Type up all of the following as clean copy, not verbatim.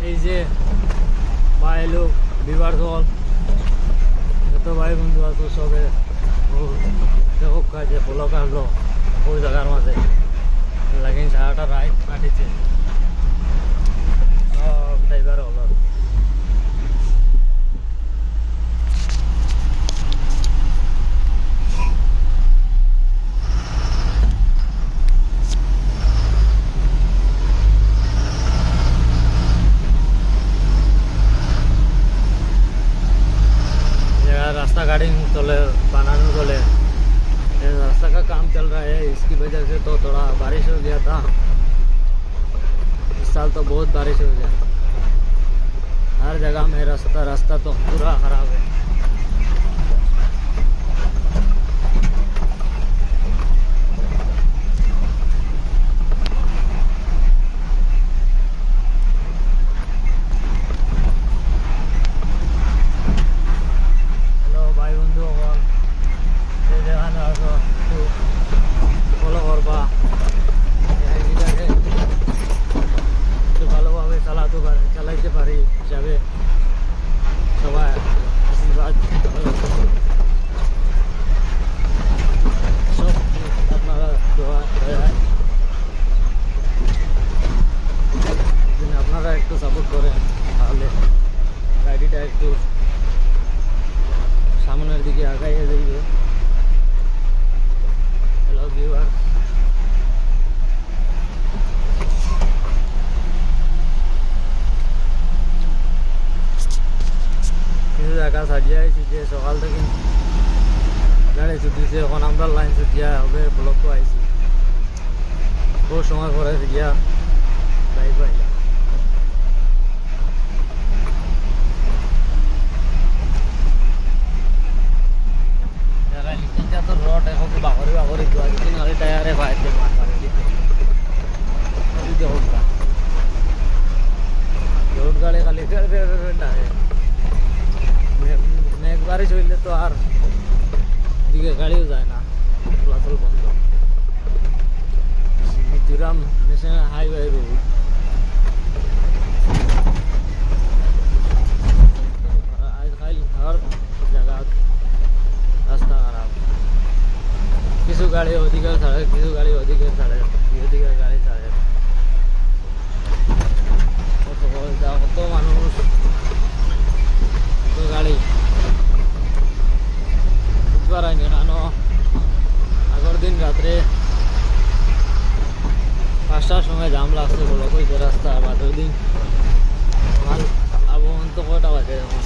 এই যে ভাই লোক বিবার দল যত ভাই বন্ধু আছে সবে দেখো কাজে পোলো কাটলো ওই জায়গার মাঝে লাগিন সারাটা রাইট কাটিছে সব ড্রাইভার হলো रास्ता गाड़ी चले बनाने चले रास्ता का काम चल रहा है इसकी वजह से तो थोड़ा बारिश हो गया था इस साल तो बहुत बारिश हो गया हर जगह में रास्ता तो पूरा खराब है ফলো করবা একটু ভালোভাবে চালাইতে পারি হিসাবে সবাই আশীর্বাদ সব আপনারা আপনারা একটু সাপোর্ট করেন তাহলে গাড়িটা একটু সামনের দিকে আগাইয়ে যাইবে হ্যালো ভিউয়ার কিছু জায়গা সাজিয়ে আইছি যে সকাল থেকে গাড়ি ছুটিছে এখন আমরা লাইন ছুটিয়া হবে ব্লকও আইছি বহু সময় পরে গিয়া যাই পাই तो रोड है बाहरी बाहरी तो आज दिन वाले टायर है भाई से मार मार के अभी जो होगा रोड गाड़ी का लेकर ना है मैं एक बार ही ले तो यार दिखे गाड़ी हो जाए ना चलाचल बंद मिजोरम नेशनल हाईवे रोड आजकल हर जगह रास्ता खराब কিছু গাড়ি ওদিকে ছাড়ে কিছু গাড়ি ওদিকে ছাড়ে ওদিকে গাড়ি ছাড়ে কত মানুষ কত গাড়ি বুঝবার হয়নি কেন আগের দিন রাত্রে 5টার সময় জাম লাগছে বলো কইছে রাস্তা বাদের দিন মাল আবহাওয়া তো কটা বাজে এখন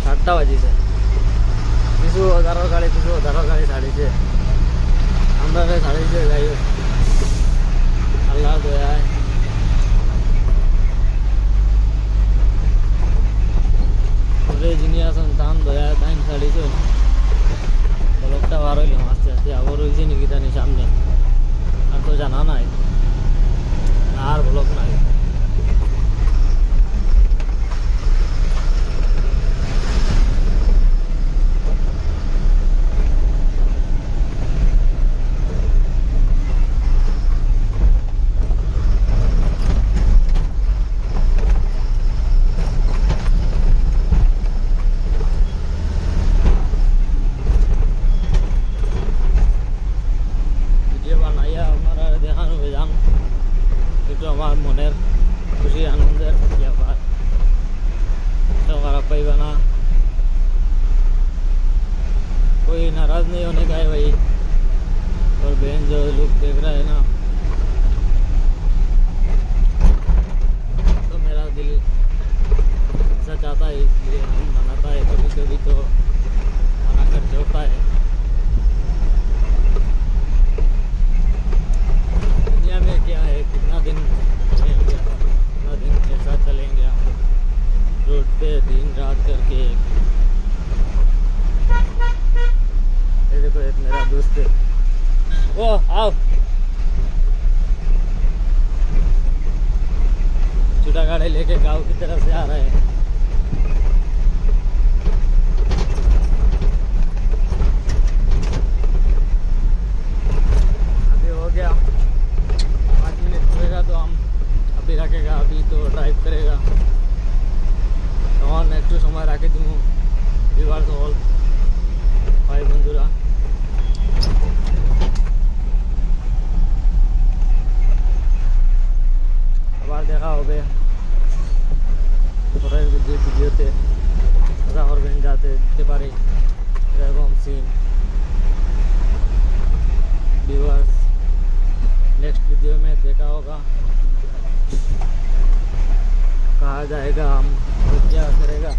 7টা বাজিছে কিছু 11 গাড়ি কিছু 18 গাড়ি ছাড়িছে আমরা ছাড়িছে যাই আল্লাহ দয়ায় জিনিয়া সন্তান দয়া টাইম ছাড়িছে ব্লকটা বার হইলাম আস্তে আস্তে আবার হয়েছে নাকি জানি সামনে আর তো জানা নাই আর ব্লক নাই আমার মনের খুশি আনন্দের ব্যাপার सब खराब पाइबा ना कोई नाराज नहीं होने का है भाई और बहन जो लोग देख रहा है ना तो मेरा दिल ऐसा चाहता है इसलिए हम बनाता है कभी कभी तो बना कर जोड़ता है दुनिया में क्या है कितना दिन कैसा चलेंगे हम रोड पे दिन रात करके ये देखो एक मेरा दोस्त है ओ आओ छोटा गाड़ी लेके गांव की तरफ से आ रहे हैं अभी हो गया 5 मिनट होएगा तो हम अभी रखेगा अभी तो ड्राइव करेगा तখন একটু সময় রাখি দিমু ভিউয়ার্স অল ভাই বন্ধুরা আবার দেখা হবে পরের ভিডিওতে মজা করবেন যাতে দিতে পারি এরকম সিন व्यूअर्स नेक्स्ट वीडियो में देखा होगा कहाँ जाएगा हम और क्या करेगा।